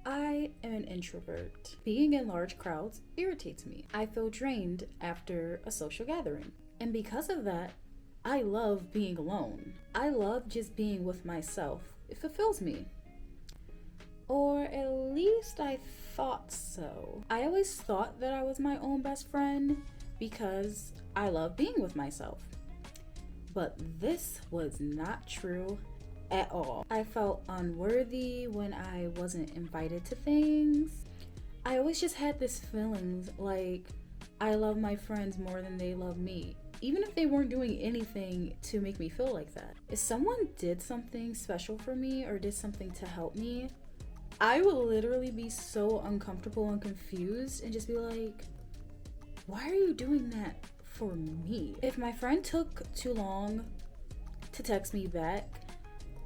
I am an introvert. Being in large crowds irritates me. I feel drained after a social gathering. And because of that, I love being alone. I love just being with myself. It fulfills me. Or at least I thought so. I always thought that I was my own best friend because I love being with myself. But this was not true at all. I felt unworthy when I wasn't invited to things. I always just had this feelings like I love my friends more than they love me, even if they weren't doing anything to make me feel like that. If someone did something special for me or did something to help me, I would literally be so uncomfortable and confused and just be like, why are you doing that for me? If my friend took too long to text me back,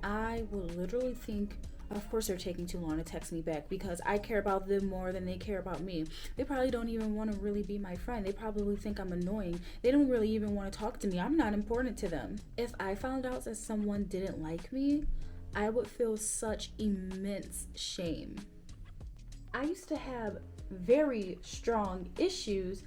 I would literally think, of course they're taking too long to text me back because I care about them more than they care about me. They probably don't even want to really be my friend. They probably think I'm annoying. They don't really even want to talk to me. I'm not important to them. If I found out that someone didn't like me, I would feel such immense shame. I used to have very strong issues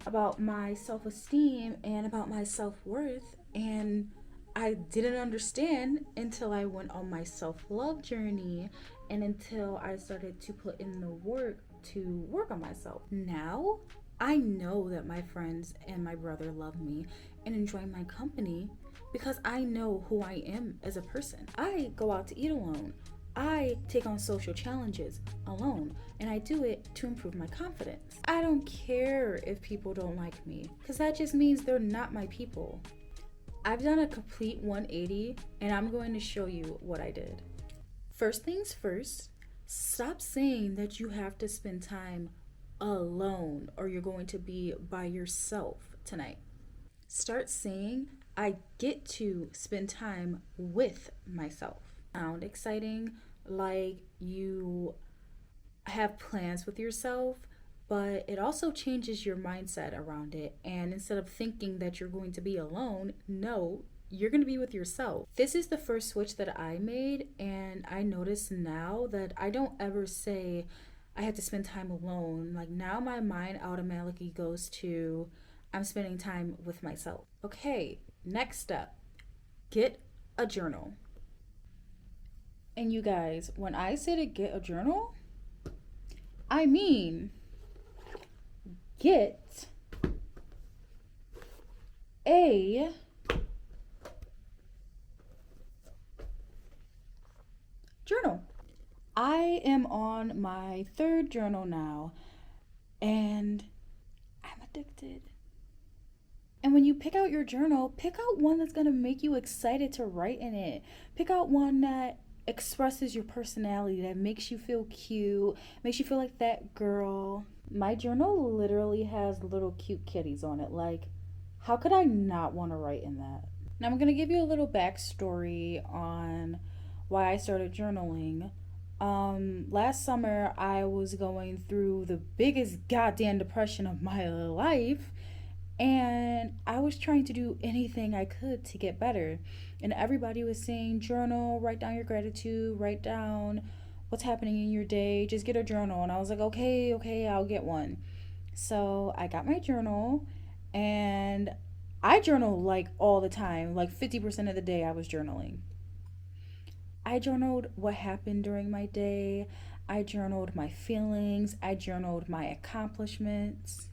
about my self-esteem and about my self-worth, and I didn't understand until I went on my self-love journey and until I started to put in the work to work on myself. Now, I know that my friends and my brother love me and enjoy my company because I know who I am as a person. I go out to eat alone. I take on social challenges alone, and I do it to improve my confidence. I don't care if people don't like me because that just means they're not my people. I've done a complete 180 and I'm going to show you what I did. First things first, stop saying that you have to spend time alone or you're going to be by yourself tonight. Start saying, I get to spend time with myself. Sound exciting, like you have plans with yourself, but it also changes your mindset around it. And instead of thinking that you're going to be alone, no, you're going to be with yourself. This is the first switch that I made, and I notice now that I don't ever say I have to spend time alone. Like now my mind automatically goes to I'm spending time with myself. Okay, next step, get a journal. And you guys, when I say to get a journal, I mean get a journal. I am on my third journal now, and I'm addicted. And when you pick out your journal, pick out one that's going to make you excited to write in it. Pick out one that expresses your personality, that makes you feel cute, makes you feel like that girl. My journal literally has little cute kitties on it. Like, how could I not want to write in that? Now, I'm going to give you a little backstory on why I started journaling. Last summer, I was going through the biggest goddamn depression of my life. And I was trying to do anything I could to get better. And everybody was saying, journal, write down your gratitude, write down what's happening in your day, just get a journal. And I was like, okay, I'll get one. So I got my journal, and I journal like all the time. Like 50% of the day I was journaling. I journaled what happened during my day. I journaled my feelings. I journaled my accomplishments.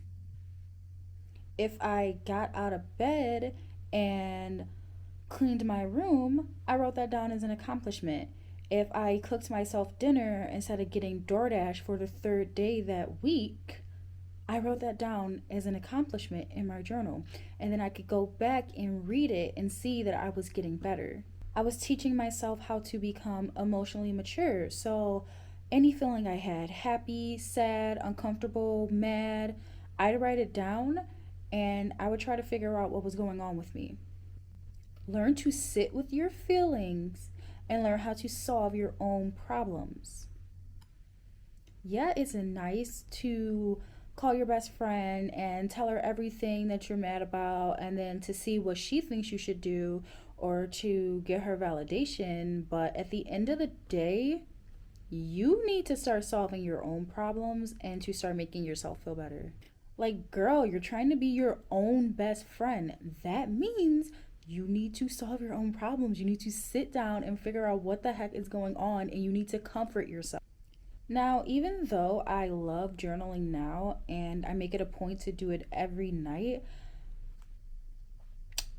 If I got out of bed and cleaned my room, I wrote that down as an accomplishment. If I cooked myself dinner instead of getting DoorDash for the third day that week, I wrote that down as an accomplishment in my journal. And then I could go back and read it and see that I was getting better. I was teaching myself how to become emotionally mature. So any feeling I had, happy, sad, uncomfortable, mad, I'd write it down and I would try to figure out what was going on with me. Learn to sit with your feelings and learn how to solve your own problems. Yeah, it's nice to call your best friend and tell her everything that you're mad about and then to see what she thinks you should do or to get her validation. But at the end of the day, You need to start solving your own problems and to start making yourself feel better. Like, girl, you're trying to be your own best friend. That means you need to solve your own problems. You need to sit down and figure out what the heck is going on, and you need to comfort yourself. Now, even though I love journaling now and I make it a point to do it every night,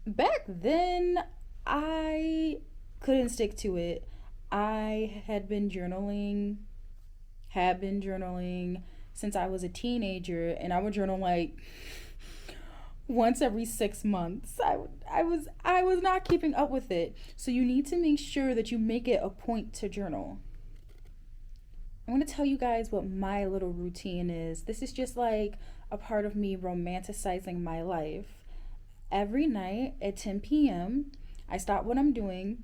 back then I couldn't stick to it. I had been journaling since I was a teenager, and I would journal like once every 6 months. I was not keeping up with it. So you need to make sure that you make it a point to journal. I'm going to tell you guys what my little routine is. This is just like a part of me romanticizing my life. Every night at 10 p.m., I stop what I'm doing.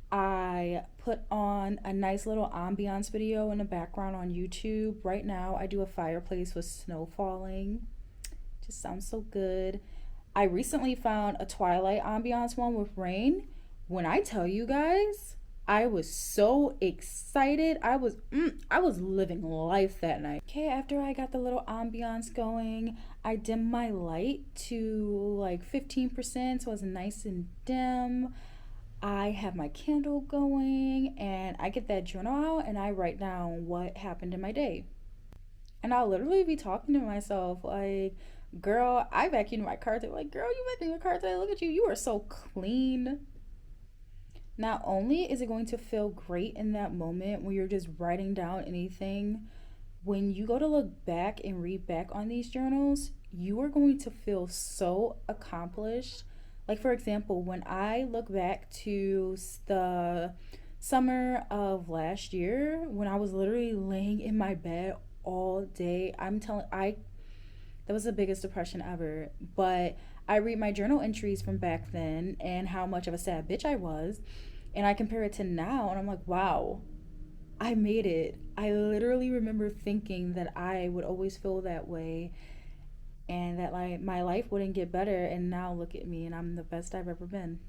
I put on a nice little ambiance video in the background on YouTube. Right now, I do a fireplace with snow falling. Just sounds so good. I recently found a Twilight ambiance one with rain. When I tell you guys, I was so excited. I was living life that night. Okay, after I got the little ambiance going, I dimmed my light to like 15% so it's nice and dim. I have my candle going and I get that journal out and I write down what happened in my day. And I'll literally be talking to myself like, girl, I vacuumed my car today. Like, girl, you vacuumed your car today. Look at you. You are so clean. Not only is it going to feel great in that moment when you're just writing down anything, when you go to look back and read back on these journals, you are going to feel so accomplished. Like, for example, when I look back to the summer of last year, when I was literally laying in my bed all day, that was the biggest depression ever. But I read my journal entries from back then and how much of a sad bitch I was, and I compare it to now, and I'm like, wow, I made it. I literally remember thinking that I would always feel that way and that like my life wouldn't get better, and now look at me and I'm the best I've ever been.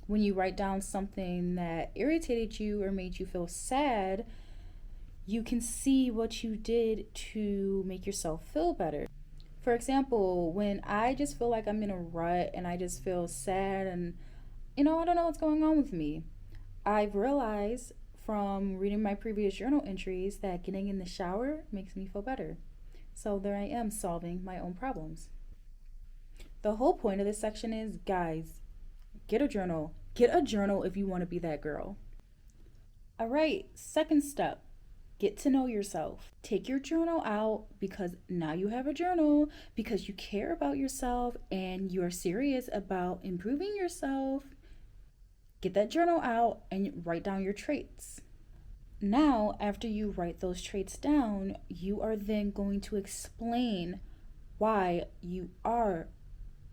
When you write down something that irritated you or made you feel sad, you can see what you did to make yourself feel better. For example, when I just feel like I'm in a rut and I just feel sad and I don't know what's going on with me, I've realized from reading my previous journal entries that getting in the shower makes me feel better. So there I am solving my own problems. The whole point of this section is, guys, get a journal. Get a journal if you want to be that girl. All right, second step, get to know yourself. Take your journal out because now you have a journal because you care about yourself and you're serious about improving yourself. Get that journal out and write down your traits. Now, after you write those traits down, you are then going to explain why you are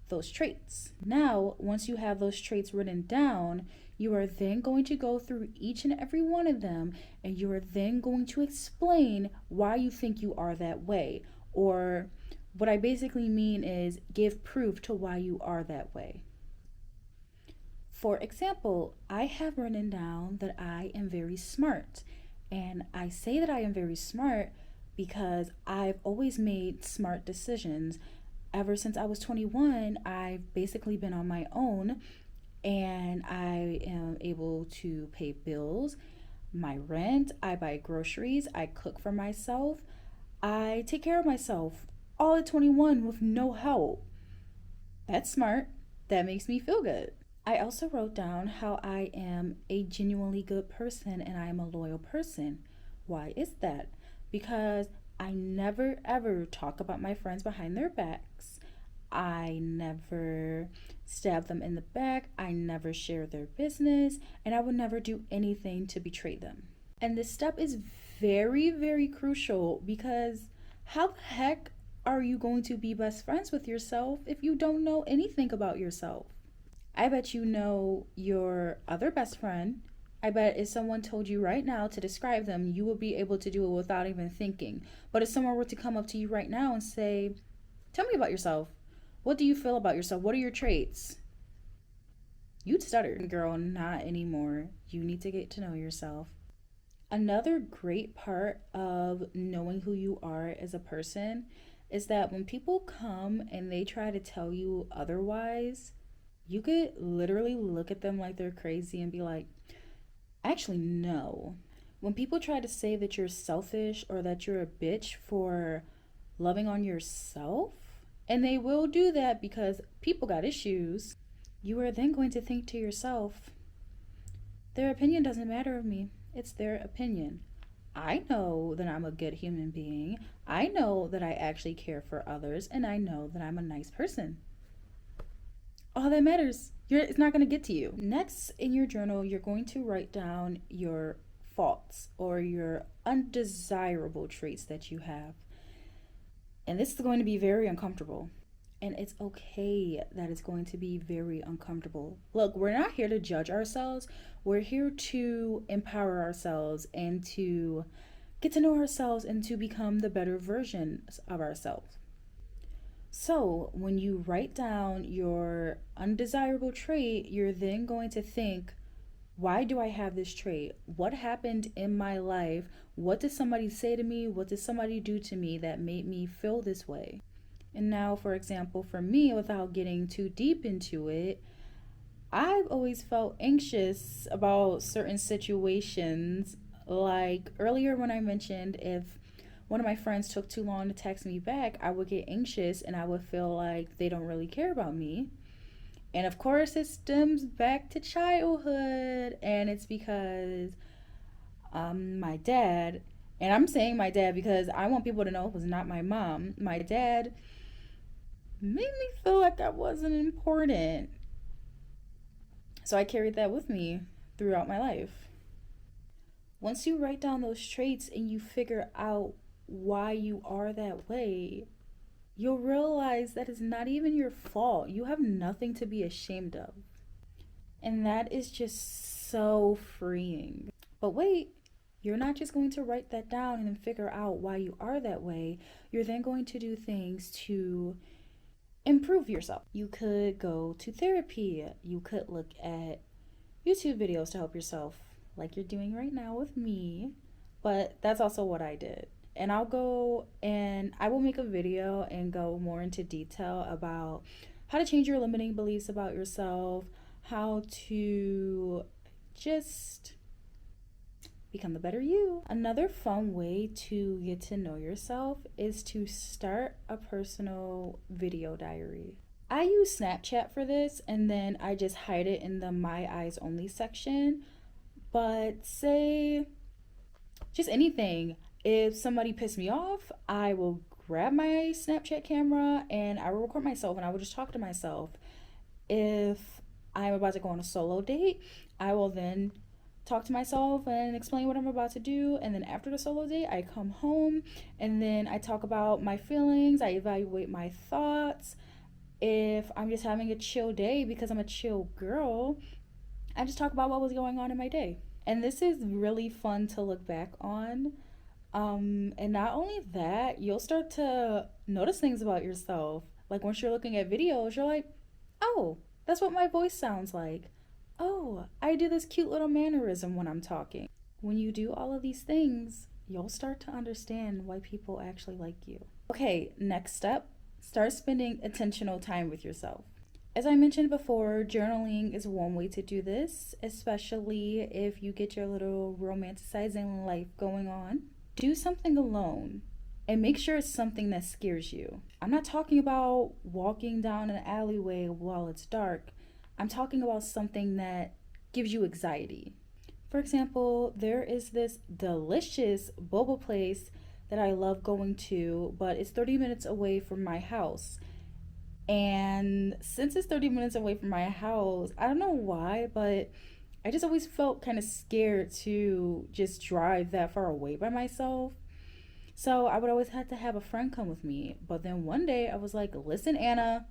those traits. Now, once you have those traits written down, you are then going to go through each and every one of them and you are then going to explain why you think you are that way. Or what I basically mean is give proof to why you are that way. For example, I have written down that I am very smart. And I say that I am very smart because I've always made smart decisions. Ever since I was 21, I've basically been on my own and I am able to pay bills, my rent, I buy groceries, I cook for myself, I take care of myself all at 21 with no help. That's smart. That makes me feel good. I also wrote down how I am a genuinely good person and I am a loyal person. Why is that? Because I never ever talk about my friends behind their backs. I never stab them in the back. I never share their business. And I would never do anything to betray them. And this step is very, very crucial because how the heck are you going to be best friends with yourself if you don't know anything about yourself? I bet you know your other best friend. I bet if someone told you right now to describe them, you would be able to do it without even thinking. But if someone were to come up to you right now and say, tell me about yourself. What do you feel about yourself? What are your traits? You'd stutter. Girl, not anymore. You need to get to know yourself. Another great part of knowing who you are as a person is that when people come and they try to tell you otherwise, you could literally look at them like they're crazy and be like, actually, no. When people try to say that you're selfish or that you're a bitch for loving on yourself, and they will do that because people got issues, you are then going to think to yourself, their opinion doesn't matter of me. It's their opinion. I know that I'm a good human being. I know that I actually care for others, and I know that I'm a nice person. All that matters. It's not going to get to you. Next, in your journal, you're going to write down your faults or your undesirable traits that you have. And this is going to be very uncomfortable. And it's okay that it's going to be very uncomfortable. Look, we're not here to judge ourselves. We're here to empower ourselves and to get to know ourselves and to become the better versions of ourselves. So, when you write down your undesirable trait, you're then going to think, why do I have this trait? What happened in my life? What did somebody say to me? What did somebody do to me that made me feel this way? And now, for example, for me, without getting too deep into it, I've always felt anxious about certain situations. Like earlier, when I mentioned if one of my friends took too long to text me back, I would get anxious and I would feel like they don't really care about me. And of course, it stems back to childhood, and it's because my dad, and I'm saying my dad because I want people to know it was not my mom. My dad made me feel like I wasn't important. So I carried that with me throughout my life. Once you write down those traits and you figure out why you are that way, you'll realize that it's not even your fault. You have nothing to be ashamed of. And that is just so freeing. But wait, you're not just going to write that down and then figure out why you are that way. You're then going to do things to improve yourself. You could go to therapy. You could look at YouTube videos to help yourself, like you're doing right now with me. But that's also what I did. And I'll go and I will make a video and go more into detail about how to change your limiting beliefs about yourself, how to just become the better you. Another fun way to get to know yourself is to start a personal video diary. I use Snapchat for this and then I just hide it in the My Eyes Only section. But say just anything. If somebody pissed me off, I will grab my Snapchat camera and I will record myself and I will just talk to myself. If I'm about to go on a solo date, I will then talk to myself and explain what I'm about to do. And then after the solo date, I come home and then I talk about my feelings, I evaluate my thoughts. If I'm just having a chill day because I'm a chill girl, I just talk about what was going on in my day. And this is really fun to look back on. And not only that, you'll start to notice things about yourself. Like once you're looking at videos, you're like, oh, that's what my voice sounds like. Oh, I do this cute little mannerism when I'm talking. When you do all of these things, you'll start to understand why people actually like you. Okay, next step, start spending intentional time with yourself. As I mentioned before, journaling is one way to do this, especially if you get your little romanticizing life going on. Do something alone and make sure it's something that scares you. I'm not talking about walking down an alleyway while it's dark. I'm talking about something that gives you anxiety. For example, there is this delicious boba place that I love going to, but it's 30 minutes away from my house. And since it's 30 minutes away from my house, I don't know why, but I just always felt kind of scared to just drive that far away by myself. So I would always have to have a friend come with me. But then one day I was like, listen, Anna,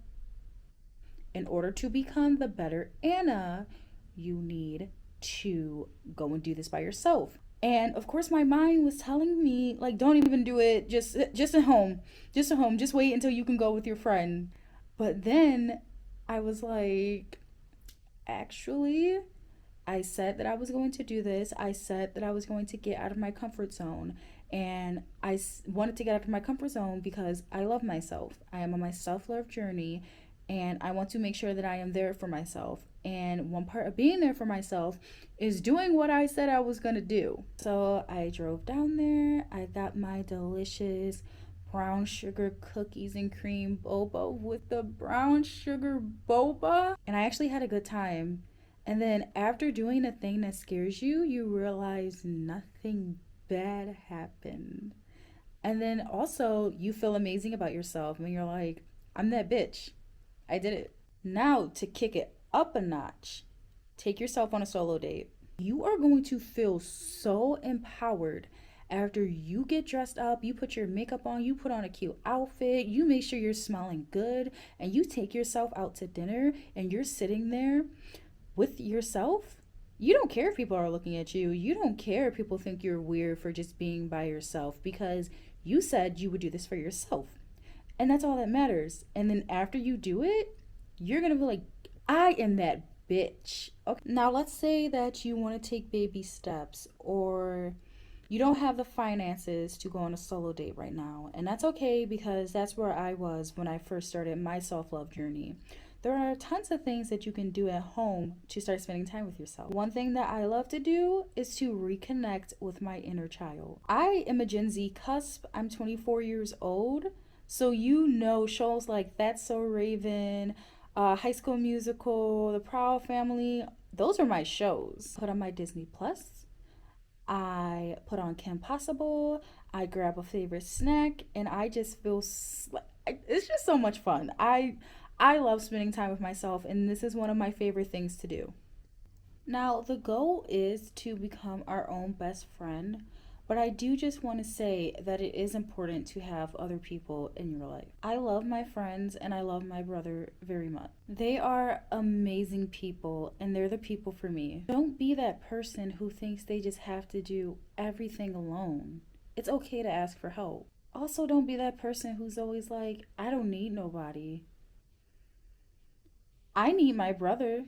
in order to become the better Anna, you need to go and do this by yourself. And of course my mind was telling me like, don't even do it, just at home. Just at home. Just wait until you can go with your friend. But then I was like, actually, I said that I was going to do this. I said that I was going to get out of my comfort zone. And wanted to get out of my comfort zone because I love myself. I am on my self love journey and I want to make sure that I am there for myself. And one part of being there for myself is doing what I said I was going to do. So I drove down there. I got my delicious brown sugar cookies and cream boba with the brown sugar boba. And I actually had a good time. And then after doing the thing that scares you, you realize nothing bad happened. And then also, you feel amazing about yourself when you're like, I'm that bitch. I did it. Now, to kick it up a notch, take yourself on a solo date. You are going to feel so empowered after you get dressed up, you put your makeup on, you put on a cute outfit, you make sure you're smelling good, and you take yourself out to dinner and you're sitting there with yourself. You don't care if people are looking at you. You don't care if people think you're weird for just being by yourself because you said you would do this for yourself. And that's all that matters. And then after you do it, you're going to be like, I am that bitch. Okay. Now, let's say that you want to take baby steps or you don't have the finances to go on a solo date right now. And that's okay because that's where I was when I first started my self love journey. There are tons of things that you can do at home to start spending time with yourself. One thing that I love to do is to reconnect with my inner child. I am a Gen Z cusp. I'm 24 years old. So you know shows like That's So Raven, High School Musical, The Proud Family, those are my shows. Put on my Disney Plus. I put on Kim Possible. I grab a favorite snack, and I just feel it's just so much fun. I love spending time with myself, and this is one of my favorite things to do. Now, the goal is to become our own best friend, but I do just want to say that it is important to have other people in your life. I love my friends and I love my brother very much. They are amazing people and they're the people for me. Don't be that person who thinks they just have to do everything alone. It's okay to ask for help. Also, don't be that person who's always like, I don't need nobody. I need my brother.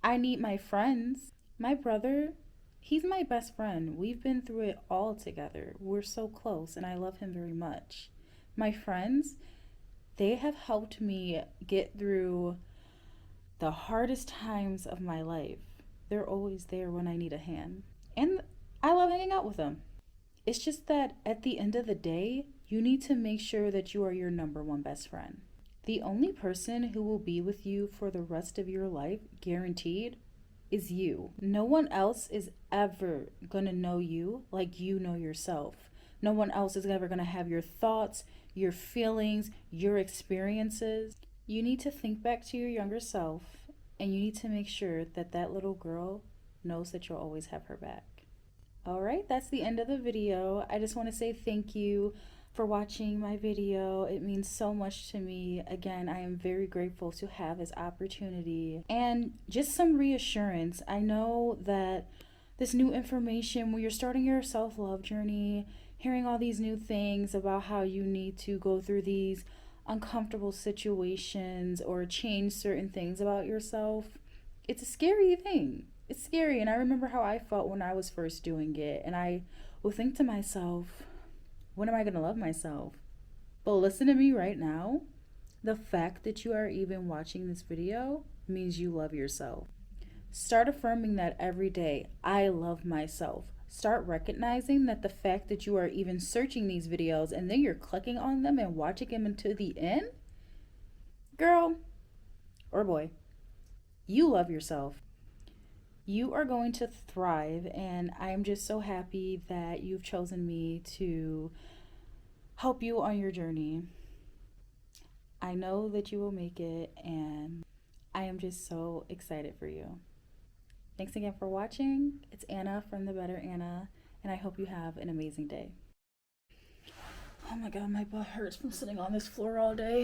I need my friends. My brother, he's my best friend. We've been through it all together. We're so close, and I love him very much. My friends, they have helped me get through the hardest times of my life. They're always there when I need a hand. And I love hanging out with them. It's just that at the end of the day, you need to make sure that you are your number one best friend. The only person who will be with you for the rest of your life, guaranteed, is you. No one else is ever gonna know you like you know yourself. No one else is ever gonna have your thoughts, your feelings, your experiences. You need to think back to your younger self and you need to make sure that that little girl knows that you'll always have her back. All right, that's the end of the video. I just want to say thank you for watching my video. It means so much to me. Again, I am very grateful to have this opportunity and just some reassurance. I know that this new information, when you're starting your self-love journey, hearing all these new things about how you need to go through these uncomfortable situations or change certain things about yourself, it's a scary thing. It's scary, and I remember how I felt when I was first doing it, and I would think to myself, when am I going to love myself? But listen to me right now. The fact that you are even watching this video means you love yourself. Start affirming that every day. I love myself. Start recognizing that the fact that you are even searching these videos and then you're clicking on them and watching them until the end, girl or boy, you love yourself. You are going to thrive, and I am just so happy that you've chosen me to help you on your journey. I know that you will make it, and I am just so excited for you. Thanks again for watching. It's Anna from TheBetterAna, and I hope you have an amazing day. Oh my god, my butt hurts from sitting on this floor all day.